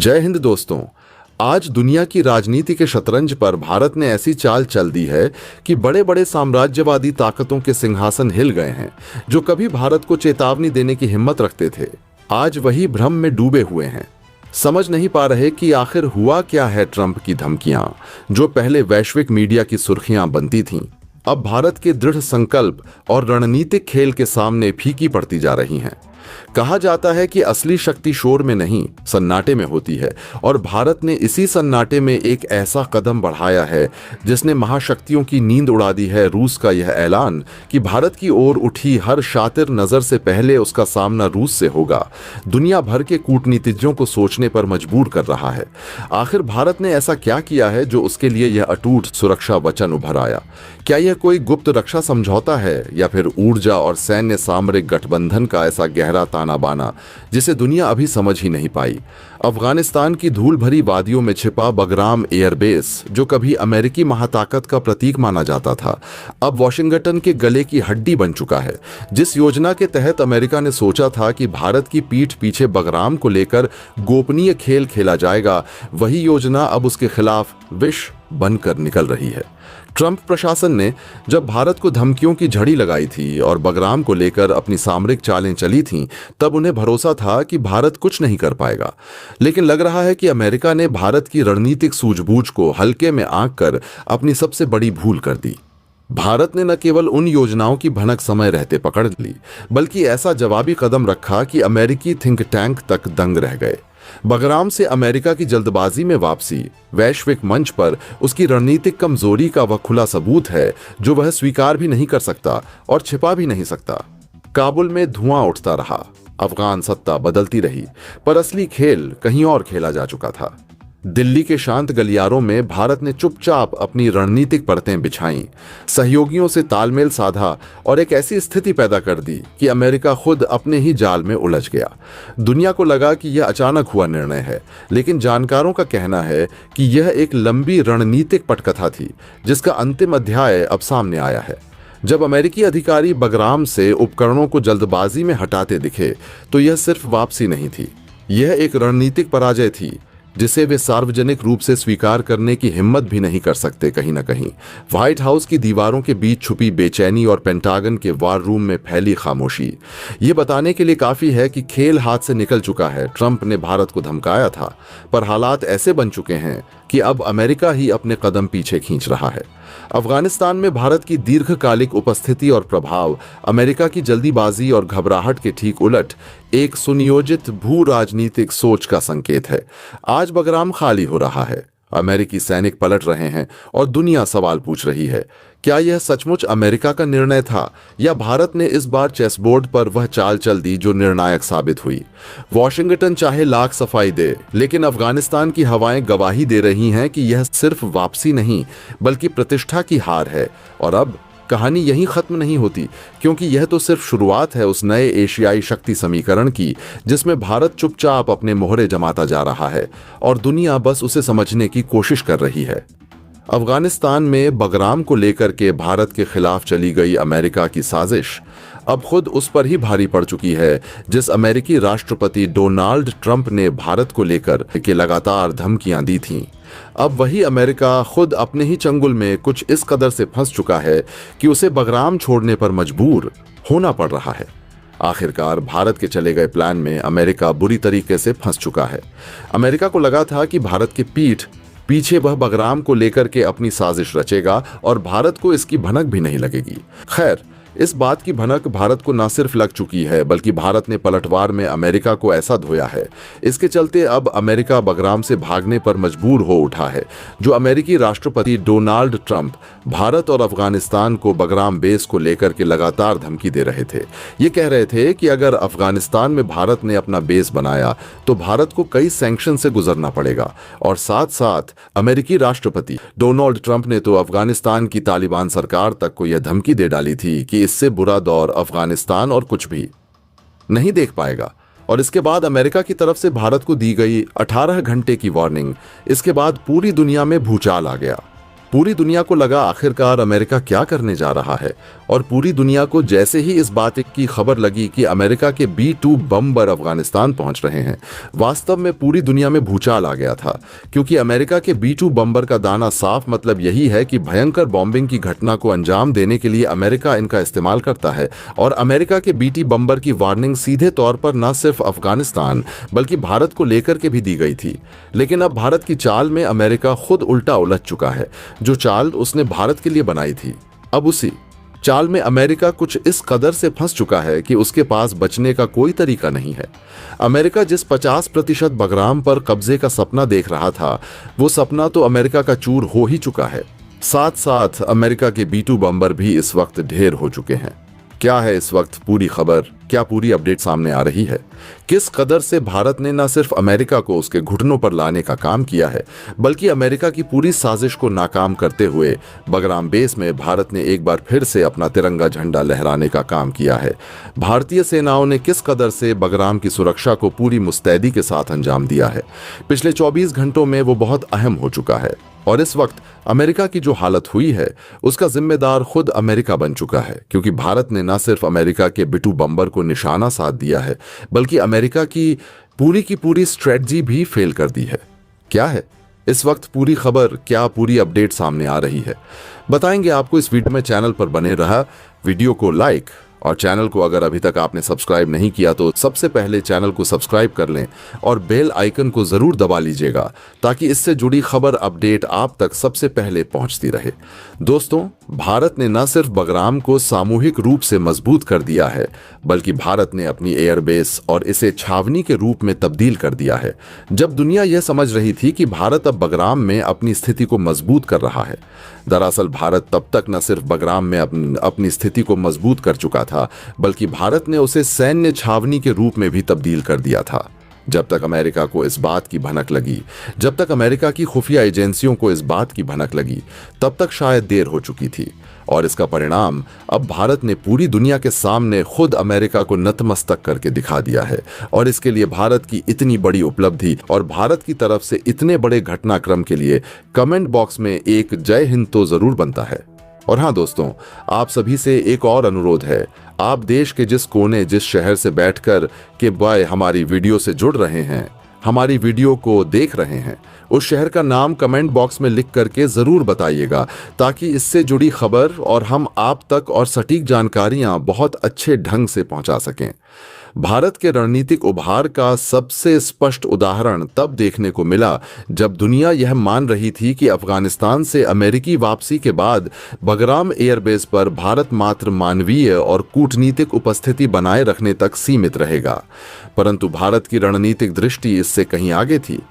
जय हिंद दोस्तों। आज दुनिया की राजनीति के शतरंज पर भारत ने ऐसी चाल चल दी है कि बड़े बड़े साम्राज्यवादी ताकतों के सिंहासन हिल गए हैं। जो कभी भारत को चेतावनी देने की हिम्मत रखते थे, आज वही भ्रम में डूबे हुए हैं। समझ नहीं पा रहे कि आखिर हुआ क्या है। ट्रंप की धमकियां, जो पहले वैश्विक मीडिया की सुर्खियां बनती थीं, अब भारत के दृढ़ संकल्प और रणनीतिक खेल के सामने फीकी पड़ती जा रही हैं। कहा जाता है कि असली शक्ति शोर में नहीं, सन्नाटे में होती है, और भारत ने इसी सन्नाटे में एक ऐसा कदम बढ़ाया है जिसने महाशक्तियों की नींद उड़ा दी है। रूस का यह ऐलान कि भारत की ओर उठी हर शातिर नजर से पहले उसका सामना रूस से होगा, दुनिया भर के कूटनीतिज्ञों को सोचने पर मजबूर कर रहा है। आखिर भारत ने ऐसा क्या किया है जो उसके लिए यह अटूट सुरक्षा वचन उभर आया? क्या यह कोई गुप्त रक्षा समझौता है, या फिर ऊर्जा और सैन्य सामरिक गठबंधन का ऐसा गहरा ताना बाना जिसे दुनिया अभी समझ ही नहीं पाई? अफगानिस्तान की धूल भरी वादियों में छिपा बगराम एयरबेस, जो कभी अमेरिकी महाताकत का प्रतीक माना जाता था, अब वॉशिंगटन के गले की हड्डी बन चुका है। जिस योजना के तहत अमेरिका ने सोचा था कि भारत की पीठ पीछे बगराम को लेकर गोपनीय खेल खेला जाएगा, वही योजना अब उसके खिलाफ विष बनकर निकल रही है। ट्रंप प्रशासन ने जब भारत को धमकियों की झड़ी लगाई थी और बगराम को लेकर अपनी सामरिक चालें चली थीं, तब उन्हें भरोसा था कि भारत कुछ नहीं कर पाएगा। लेकिन लग रहा है कि अमेरिका ने भारत की रणनीतिक सूझबूझ को हल्के में आंक कर अपनी सबसे बड़ी भूल कर दी। भारत ने न केवल उन योजनाओं की भनक समय रहते पकड़ ली, बल्कि ऐसा जवाबी कदम रखा कि अमेरिकी थिंक टैंक तक दंग रह गए। बगराम से अमेरिका की जल्दबाजी में वापसी वैश्विक मंच पर उसकी रणनीतिक कमजोरी का वह खुला सबूत है जो वह स्वीकार भी नहीं कर सकता और छिपा भी नहीं सकता। काबुल में धुआं उठता रहा, अफगान सत्ता बदलती रही, पर असली खेल कहीं और खेला जा चुका था। दिल्ली के शांत गलियारों में भारत ने चुपचाप अपनी रणनीतिक परतें बिछाईं, सहयोगियों से तालमेल साधा और एक ऐसी स्थिति पैदा कर दी कि अमेरिका खुद अपने ही जाल में उलझ गया। दुनिया को लगा कि यह अचानक हुआ निर्णय है, लेकिन जानकारों का कहना है कि यह एक लंबी रणनीतिक पटकथा थी जिसका अंतिम अध्याय अब सामने आया है। जब अमेरिकी अधिकारी बगराम से उपकरणों को जल्दबाजी में हटाते दिखे, तो यह सिर्फ वापसी नहीं थी, यह एक रणनीतिक पराजय थी जिसे वे सार्वजनिक रूप से स्वीकार करने की हिम्मत भी नहीं कर सकते। कहीं न कहीं व्हाइट हाउस की दीवारों के बीच छुपी बेचैनी और पेंटागन के वार रूम में फैली खामोशी ये बताने के लिए काफी है कि खेल हाथ से निकल चुका है। ट्रंप ने भारत को धमकाया था, पर हालात ऐसे बन चुके हैं कि अब अमेरिका ही अपने कदम पीछे खींच रहा है। अफगानिस्तान में भारत की दीर्घकालिक उपस्थिति और प्रभाव अमेरिका की जल्दीबाजी और घबराहट के ठीक उलट एक सुनियोजित भू राजनीतिक सोच का संकेत है। आज बगराम खाली हो रहा है, अमेरिकी सैनिक पलट रहे हैं और दुनिया सवाल पूछ रही है, क्या यह सचमुच अमेरिका का निर्णय था, या भारत ने इस बार चेसबोर्ड पर वह चाल चल दी जो निर्णायक साबित हुई? वॉशिंगटन चाहे लाख सफाई दे, लेकिन अफगानिस्तान की हवाएं गवाही दे रही हैं कि यह सिर्फ वापसी नहीं बल्कि प्रतिष्ठा की हार है। और अब कहानी यहीं खत्म नहीं होती, क्योंकि यह तो सिर्फ शुरुआत है उस नए एशियाई शक्ति समीकरण की जिसमें भारत चुपचाप अपने मोहरे जमाता जा रहा है और दुनिया बस उसे समझने की कोशिश कर रही है। अफगानिस्तान में बगराम को लेकर के भारत के खिलाफ चली गई अमेरिका की साजिश अब खुद उस पर ही भारी पड़ चुकी है जिस अमेरिकी राष्ट्रपति डोनाल्ड ट्रंप ने भारत को लेकर के लगातार धमकियां दी थीं। अब वही अमेरिका खुद अपने ही चंगुल में कुछ इस कदर से फंस चुका है कि उसे बगराम छोड़ने पर मजबूर होना पड़ रहा है। आखिरकार भारत के चले गए प्लान में अमेरिका बुरी तरीके से फंस चुका है। अमेरिका को लगा था कि भारत की पीठ पीछे वह बगराम को लेकर के अपनी साजिश रचेगा और भारत को इसकी भनक भी नहीं लगेगी। खैर, इस बात की भनक भारत को न सिर्फ लग चुकी है, बल्कि भारत ने पलटवार में अमेरिका को ऐसा धोया है। इसके चलते अब अमेरिका बगराम से भागने पर मजबूर हो उठा है। जो अमेरिकी राष्ट्रपति डोनाल्ड ट्रंप भारत और अफगानिस्तान को बगराम बेस को लेकर के लगातार धमकी दे रहे थे, ये कह रहे थे कि अगर अफगानिस्तान में भारत ने अपना बेस बनाया तो भारत को कई सैंक्शन से गुजरना पड़ेगा। और साथ साथ अमेरिकी राष्ट्रपति डोनाल्ड ट्रंप ने तो अफगानिस्तान की तालिबान सरकार तक को यह धमकी दे डाली थी कि इससे बुरा दौर अफगानिस्तान और कुछ भी नहीं देख पाएगा। और इसके बाद अमेरिका की तरफ से भारत को दी गई 18 घंटे की वार्निंग, इसके बाद पूरी दुनिया में भूचाल आ गया। पूरी दुनिया को लगा आखिरकार अमेरिका क्या करने जा रहा है, और पूरी दुनिया को जैसे ही इस बात की खबर लगी कि अमेरिका के B-2 बम्बर अफगानिस्तान पहुंच रहे हैं, वास्तव में पूरी दुनिया में भूचाल आ गया था। क्योंकि अमेरिका के B-2 बम्बर का दाना साफ मतलब यही है कि भयंकर बॉम्बिंग की घटना को अंजाम देने के लिए अमेरिका इनका इस्तेमाल करता है। और अमेरिका के B-2 बम्बर की वार्निंग सीधे तौर पर न सिर्फ अफगानिस्तान बल्कि भारत को लेकर के भी दी गई थी। लेकिन अब भारत की चाल में अमेरिका खुद उल्टा उलझ चुका है। जो चाल उसने भारत के लिए बनाई थी, अब उसी चाल में अमेरिका कुछ इस कदर से फंस चुका है कि उसके पास बचने का कोई तरीका नहीं है। अमेरिका जिस 50% बगराम पर कब्जे का सपना देख रहा था, वो सपना तो अमेरिका का चूर हो ही चुका है। साथ साथ अमेरिका के B-2 बम्बर भी इस वक्त ढेर हो चुके हैं। क्या है इस वक्त पूरी खबर, क्या पूरी अपडेट सामने आ रही है? किस कदर से भारत ने न सिर्फ अमेरिका को उसके घुटनों पर लाने का काम किया है, बल्कि अमेरिका की पूरी साजिश को नाकाम करते हुए बगराम बेस में भारत ने एक बार फिर से अपना तिरंगा झंडा लहराने का काम किया है। भारतीय सेनाओं ने किस कदर से बगराम की सुरक्षा को पूरी मुस्तैदी के साथ अंजाम दिया है। पिछले 24 घंटों में वो बहुत अहम हो चुका है, और इस वक्त अमेरिका की जो हालत हुई है उसका जिम्मेदार खुद अमेरिका बन चुका है। क्योंकि भारत ने न सिर्फ अमेरिका के B-2 बम्बर को निशाना साध दिया है, बल्कि अमेरिका की पूरी स्ट्रेटजी भी फेल कर दी है। क्या है इस वक्त पूरी खबर, क्या पूरी अपडेट सामने आ रही है, बताएंगे आपको इस वीडियो में। चैनल पर बने रहा, वीडियो को लाइक, और चैनल को अगर अभी तक आपने सब्सक्राइब नहीं किया तो सबसे पहले चैनल को सब्सक्राइब कर लें और बेल आइकन को जरूर दबा लीजिएगा, ताकि इससे जुड़ी खबर अपडेट आप तक सबसे पहले पहुंचती रहे। दोस्तों, भारत ने न सिर्फ बगराम को सामूहिक रूप से मजबूत कर दिया है, बल्कि भारत ने अपनी एयरबेस और इसे छावनी के रूप में तब्दील कर दिया है। जब दुनिया यह समझ रही थी कि भारत अब बगराम में अपनी स्थिति को मजबूत कर रहा है, दरअसल भारत तब तक न सिर्फ बगराम में अपनी स्थिति को मजबूत कर चुका था, बल्कि भारत ने उसे सैन्य छावनी के रूप में भी तब्दील कर दिया था। जब तक अमेरिका को इस बात की भनक लगी, जब तक अमेरिका की खुफिया एजेंसियों को इस बात की भनक लगी, तब तक शायद देर हो चुकी थी। और इसका परिणाम अब भारत ने पूरी दुनिया के सामने खुद अमेरिका को नतमस्तक करके दिखा दिया है। और इसके लिए भारत की इतनी बड़ी उपलब्धि और भारत की तरफ से इतने बड़े घटनाक्रम के लिए कमेंट बॉक्स में एक जय हिंद तो जरूर बनता है। और हाँ दोस्तों, आप सभी से एक और अनुरोध है। आप देश के जिस कोने, जिस शहर से बैठकर के बाय हमारी वीडियो से जुड़ रहे हैं, हमारी वीडियो को देख रहे हैं, उस शहर का नाम कमेंट बॉक्स में लिख करके जरूर बताइएगा, ताकि इससे जुड़ी खबर और हम आप तक और सटीक जानकारियां बहुत अच्छे ढंग से पहुंचा सकें। भारत के रणनीतिक उभार का सबसे स्पष्ट उदाहरण तब देखने को मिला जब दुनिया यह मान रही थी कि अफगानिस्तान से अमेरिकी वापसी के बाद बगराम एयरबेस पर भारत मात्र मानवीय और कूटनीतिक उपस्थिति बनाए रखने तक सीमित रहेगा। परंतु भारत की रणनीतिक दृष्टि इससे कहीं आगे थी।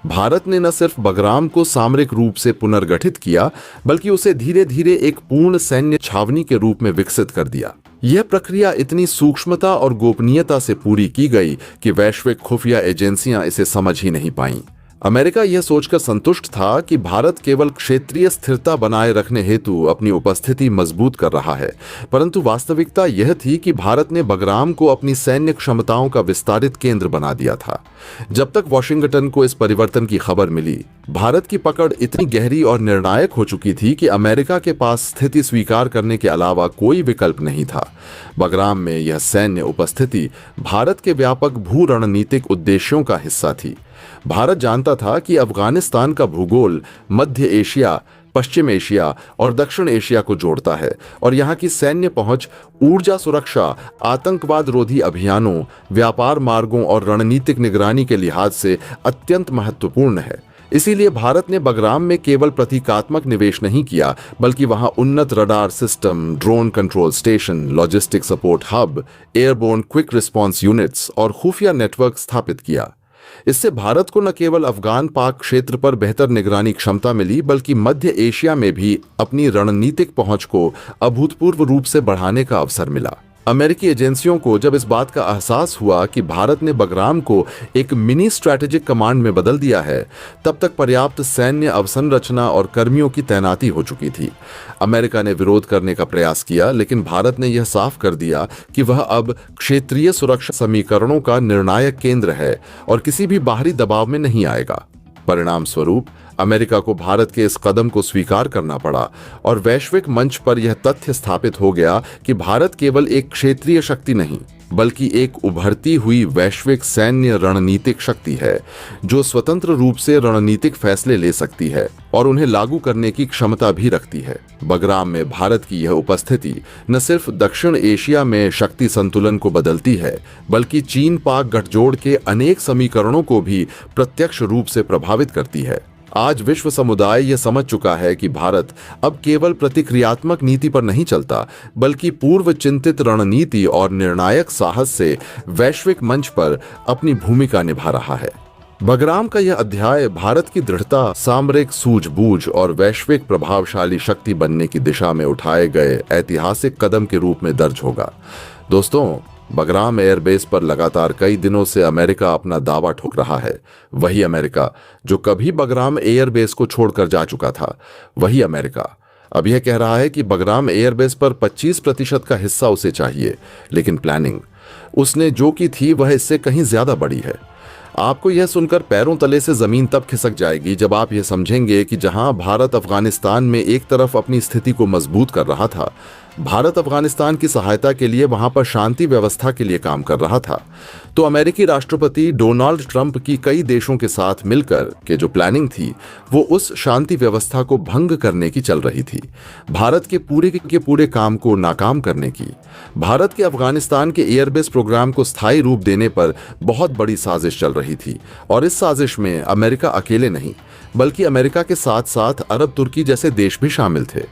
भारत ने न सिर्फ बगराम को सामरिक रूप से पुनर्गठित किया, बल्कि उसे धीरे धीरे एक पूर्ण सैन्य छावनी के रूप में विकसित कर दिया। यह प्रक्रिया इतनी सूक्ष्मता और गोपनीयता से पूरी की गई कि वैश्विक खुफिया एजेंसियां इसे समझ ही नहीं पाईं। अमेरिका यह सोचकर संतुष्ट था कि भारत केवल क्षेत्रीय स्थिरता बनाए रखने हेतु अपनी उपस्थिति मजबूत कर रहा है, परंतु वास्तविकता यह थी कि भारत ने बगराम को अपनी सैन्य क्षमताओं का विस्तारित केंद्र बना दिया था। जब तक वॉशिंगटन को इस परिवर्तन की खबर मिली, भारत की पकड़ इतनी गहरी और निर्णायक हो चुकी थी कि अमेरिका के पास स्थिति स्वीकार करने के अलावा कोई विकल्प नहीं था। बगराम में यह सैन्य उपस्थिति भारत के व्यापक भू रणनीतिक उद्देश्यों का हिस्सा थी। भारत जानता था कि अफगानिस्तान का भूगोल मध्य एशिया, पश्चिम एशिया और दक्षिण एशिया को जोड़ता है, और यहाँ की सैन्य पहुंच ऊर्जा सुरक्षा, आतंकवाद रोधी अभियानों, व्यापार मार्गों और रणनीतिक निगरानी के लिहाज से अत्यंत महत्वपूर्ण है। इसीलिए भारत ने बगराम में केवल प्रतीकात्मक निवेश नहीं किया, बल्कि वहां उन्नत radar system, drone control station, logistic support hub, airborne quick response units और खुफिया नेटवर्क स्थापित किया। इससे भारत को न केवल अफगान पाक क्षेत्र पर बेहतर निगरानी क्षमता मिली, बल्कि मध्य एशिया में भी अपनी रणनीतिक पहुंच को अभूतपूर्व रूप से बढ़ाने का अवसर मिला। अमेरिकी एजेंसियों को जब इस बात का एहसास हुआ कि भारत ने बगराम को एक मिनी स्ट्रैटेजिक कमांड में बदल दिया है, तब तक पर्याप्त सैन्य अवसंरचना और कर्मियों की तैनाती हो चुकी थी। अमेरिका ने विरोध करने का प्रयास किया, लेकिन भारत ने यह साफ कर दिया कि वह अब क्षेत्रीय सुरक्षा समीकरणों का निर्णायक केंद्र है और किसी भी बाहरी दबाव में नहीं आएगा। परिणाम स्वरूप अमेरिका को भारत के इस कदम को स्वीकार करना पड़ा और वैश्विक मंच पर यह तथ्य स्थापित हो गया कि भारत केवल एक क्षेत्रीय शक्ति नहीं बल्कि एक उभरती हुई वैश्विक सैन्य रणनीतिक शक्ति है जो स्वतंत्र रूप से रणनीतिक फैसले ले सकती है और उन्हें लागू करने की क्षमता भी रखती है। बगराम में भारत की यह उपस्थिति न सिर्फ दक्षिण एशिया में शक्ति संतुलन को बदलती है बल्कि चीन पाक गठजोड़ के अनेक समीकरणों को भी प्रत्यक्ष रूप से प्रभावित करती है। आज विश्व समुदाय यह समझ चुका है कि भारत अब केवल प्रतिक्रियात्मक नीति पर नहीं चलता बल्कि पूर्व चिंतित रणनीति और निर्णायक साहस से वैश्विक मंच पर अपनी भूमिका निभा रहा है। बगराम का यह अध्याय भारत की दृढ़ता, सामरिक सूझबूझ और वैश्विक प्रभावशाली शक्ति बनने की दिशा में उठाए गए ऐतिहासिक कदम के रूप में दर्ज होगा। दोस्तों, बगराम एयरबेस पर लगातार कई दिनों से अमेरिका अपना दावा ठोक रहा है। वही अमेरिका जो कभी बगराम एयरबेस को छोड़कर जा चुका था, वही अमेरिका अब यह कह रहा है कि बगराम एयरबेस पर 25% का हिस्सा उसे चाहिए, लेकिन प्लानिंग उसने जो की थी वह इससे कहीं ज्यादा बड़ी है। आपको यह सुनकर पैरों तले से जमीन तब खिसक जाएगी जब आप यह समझेंगे कि जहां भारत अफगानिस्तान में एक तरफ अपनी स्थिति को मजबूत कर रहा था, भारत अफगानिस्तान की सहायता के लिए वहां पर शांति व्यवस्था के लिए काम कर रहा था, तो अमेरिकी राष्ट्रपति डोनाल्ड ट्रंप की कई देशों के साथ मिलकर के जो प्लानिंग थी वो उस शांति व्यवस्था को भंग करने की चल रही थी, भारत के पूरे काम को नाकाम करने की। भारत के अफगानिस्तान के एयरबेस प्रोग्राम को स्थायी रूप देने पर बहुत बड़ी साजिश चल रही थी और इस साजिश में अमेरिका अकेले नहीं बल्कि अमेरिका के साथ साथ अरब तुर्की जैसे देश भी शामिल थे।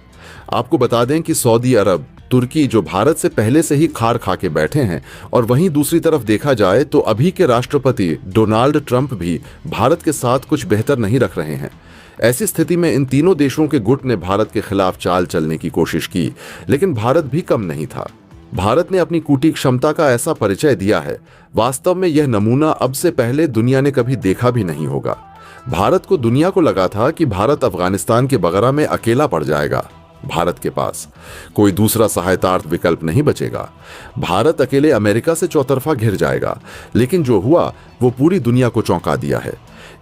आपको बता दें कि सऊदी अरब, तुर्की जो भारत से पहले से ही खार खा के बैठे हैं और वहीं दूसरी तरफ देखा जाए तो अभी के राष्ट्रपति डोनाल्ड ट्रंप भी भारत के साथ कुछ बेहतर नहीं रख रहे हैं। ऐसी स्थिति में इन तीनों देशों के गुट ने भारत के खिलाफ चाल चलने की कोशिश की, लेकिन भारत भी कम नहीं था। भारत ने अपनी कूटनीतिक क्षमता का ऐसा परिचय दिया है, वास्तव में यह नमूना अब से पहले दुनिया ने कभी देखा भी नहीं होगा। भारत को दुनिया को लगा था कि भारत अफगानिस्तान के बगरा में अकेला पड़ जाएगा। भारत के पास कोई दूसरा सहायतार्थ विकल्प नहीं बचेगा। भारत अकेले अमेरिका से चौतरफा घिर जाएगा, लेकिन जो हुआ वो पूरी दुनिया को चौंका दिया है।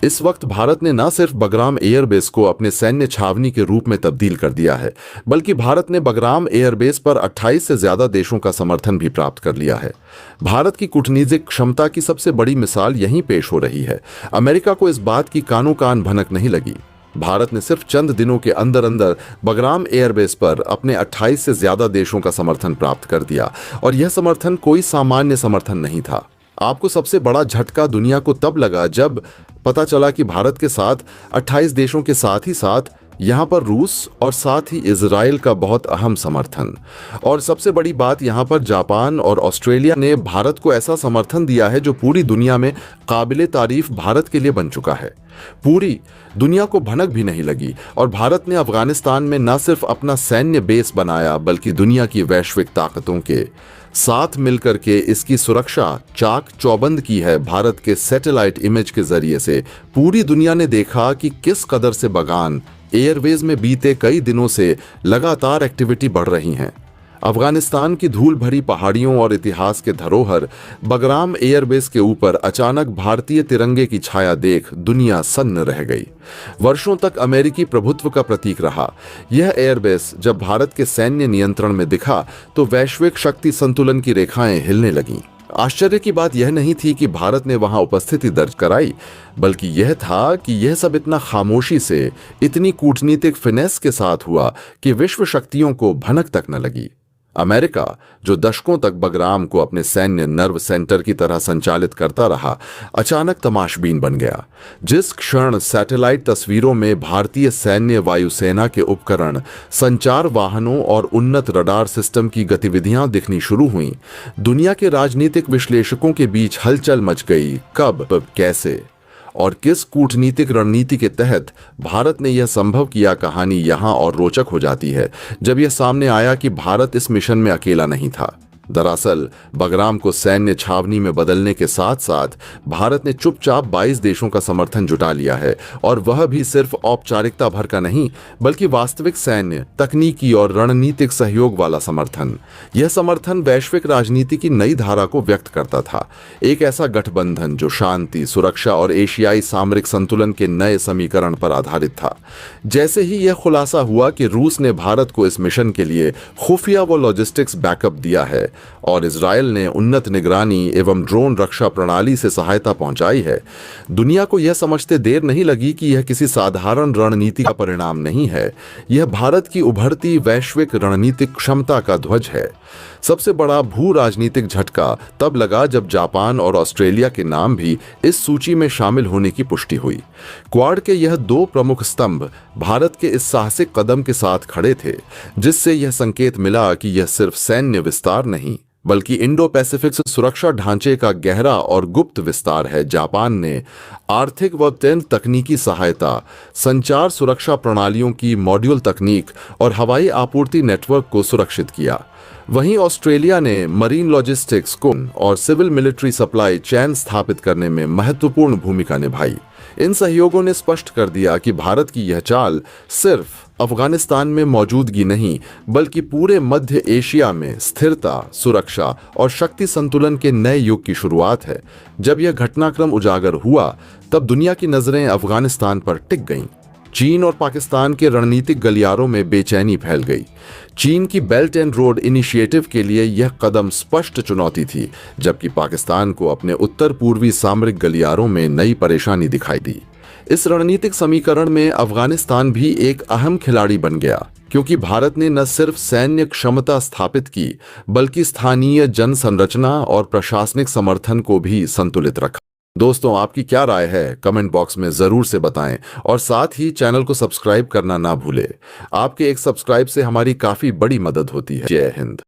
इस वक्त भारत ने न सिर्फ बगराम एयरबेस को अपने सैन्य छावनी के रूप में तब्दील कर दिया है, बल्कि भारत ने बगराम एयरबेस पर 28 से ज्यादा देशों का समर्थन भी प्राप्त कर लिया है। भारत की कूटनीतिक क्षमता की सबसे बड़ी मिसाल यहीं पेश हो रही है। अमेरिका को इस बात की कानो कान भनक नहीं लगी। भारत ने सिर्फ चंद दिनों के अंदर अंदर बगराम एयरबेस पर अपने 28 से ज्यादा देशों का समर्थन प्राप्त कर दिया और यह समर्थन कोई सामान्य समर्थन नहीं था। आपको सबसे बड़ा झटका दुनिया को तब लगा जब पता चला कि भारत के साथ 28 देशों के साथ ही साथ यहाँ पर रूस और साथ ही इजराइल का बहुत अहम समर्थन, और सबसे बड़ी बात यहाँ पर जापान और ऑस्ट्रेलिया ने भारत को ऐसा समर्थन दिया है जो पूरी दुनिया में काबिले तारीफ भारत के लिए बन चुका है। पूरी दुनिया को भनक भी नहीं लगी और भारत ने अफगानिस्तान में न सिर्फ अपना सैन्य बेस बनाया बल्कि दुनिया की वैश्विक ताकतों के साथ मिलकर के इसकी सुरक्षा चाक चौबंद की है। भारत के सैटेलाइट इमेज के जरिए से पूरी दुनिया ने देखा कि किस कदर से बगान एयरवेज में बीते कई दिनों से लगातार एक्टिविटी बढ़ रही हैं। अफगानिस्तान की धूल भरी पहाड़ियों और इतिहास के धरोहर बगराम एयरबेस के ऊपर अचानक भारतीय तिरंगे की छाया देख दुनिया सन्न रह गई। वर्षों तक अमेरिकी प्रभुत्व का प्रतीक रहा यह एयरबेस जब भारत के सैन्य नियंत्रण में दिखा तो वैश्विक शक्ति संतुलन की रेखाएं हिलने लगीं। आश्चर्य की बात यह नहीं थी कि भारत ने वहां उपस्थिति दर्ज कराई, बल्कि यह था कि यह सब इतना खामोशी से, इतनी कूटनीतिक फिनेस के साथ हुआ कि विश्व शक्तियों को भनक तक न लगी। अमेरिका जो दशकों तक बगराम को अपने सैन्य नर्व सेंटर की तरह संचालित करता रहा, अचानक तमाशबीन बन गया। जिस क्षण सैटेलाइट तस्वीरों में भारतीय सैन्य वायुसेना के उपकरण, संचार वाहनों और उन्नत रडार सिस्टम की गतिविधियां दिखनी शुरू हुईं, दुनिया के राजनीतिक विश्लेषकों के बीच हलचल मच गई। कब, कैसे और किस कूटनीतिक रणनीति के तहत भारत ने यह संभव किया, कहानी यहां और रोचक हो जाती है जब यह सामने आया कि भारत इस मिशन में अकेला नहीं था। दरअसल बगराम को सैन्य छावनी में बदलने के साथ साथ भारत ने चुपचाप 22 देशों का समर्थन जुटा लिया है, और वह भी सिर्फ औपचारिकता भर का नहीं बल्कि वास्तविक सैन्य, तकनीकी और रणनीतिक सहयोग वाला समर्थन। यह समर्थन वैश्विक राजनीति की नई धारा को व्यक्त करता था, एक ऐसा गठबंधन जो शांति, सुरक्षा और एशियाई सामरिक संतुलन के नए समीकरण पर आधारित था। जैसे ही यह खुलासा हुआ कि रूस ने भारत को इस मिशन के लिए खुफिया व लॉजिस्टिक्स बैकअप दिया है और इजरायल ने उन्नत निगरानी एवं ड्रोन रक्षा प्रणाली से सहायता पहुंचाई है, दुनिया को यह समझते देर नहीं लगी कि यह किसी साधारण रणनीति का परिणाम नहीं है, यह भारत की उभरती वैश्विक रणनीतिक क्षमता का ध्वज है। सबसे बड़ा भू राजनीतिक झटका तब लगा जब जापान और ऑस्ट्रेलिया के नाम भी इस सूची में शामिल होने की पुष्टि हुई। क्वाड के यह दो प्रमुख स्तंभ भारत के इस साहसिक कदम के साथ खड़े थे, जिससे यह संकेत मिला कि यह सिर्फ सैन्य विस्तार नहीं बल्कि इंडो पैसिफिक सुरक्षा ढांचे का गहरा और गुप्त विस्तार है। जापान ने आर्थिक व तकनीकी सहायता, संचार सुरक्षा प्रणालियों की मॉड्यूल तकनीक और हवाई आपूर्ति नेटवर्क को सुरक्षित किया। वहीं ऑस्ट्रेलिया ने मरीन लॉजिस्टिक्स को और सिविल मिलिट्री सप्लाई चेन स्थापित करने में महत्वपूर्ण भूमिका निभाई। इन सहयोगों ने स्पष्ट कर दिया कि भारत की यह चाल सिर्फ अफगानिस्तान में मौजूदगी नहीं बल्कि पूरे मध्य एशिया में स्थिरता, सुरक्षा और शक्ति संतुलन के नए युग की शुरुआत है। जब यह घटनाक्रम उजागर हुआ तब दुनिया की नजरें अफगानिस्तान पर टिक गईं। चीन और पाकिस्तान के रणनीतिक गलियारों में बेचैनी फैल गई। चीन की बेल्ट एंड रोड इनिशिएटिव के लिए यह कदम स्पष्ट चुनौती थी, जबकि पाकिस्तान को अपने उत्तर पूर्वी सामरिक गलियारों में नई परेशानी दिखाई दी। इस रणनीतिक समीकरण में अफगानिस्तान भी एक अहम खिलाड़ी बन गया, क्योंकि भारत ने न सिर्फ सैन्य क्षमता स्थापित की बल्कि स्थानीय जन संरचना और प्रशासनिक समर्थन को भी संतुलित रखा। दोस्तों, आपकी क्या राय है कमेंट बॉक्स में जरूर से बताएं, और साथ ही चैनल को सब्सक्राइब करना ना भूलें। आपके एक सब्सक्राइब से हमारी काफी बड़ी मदद होती है। जय हिंद।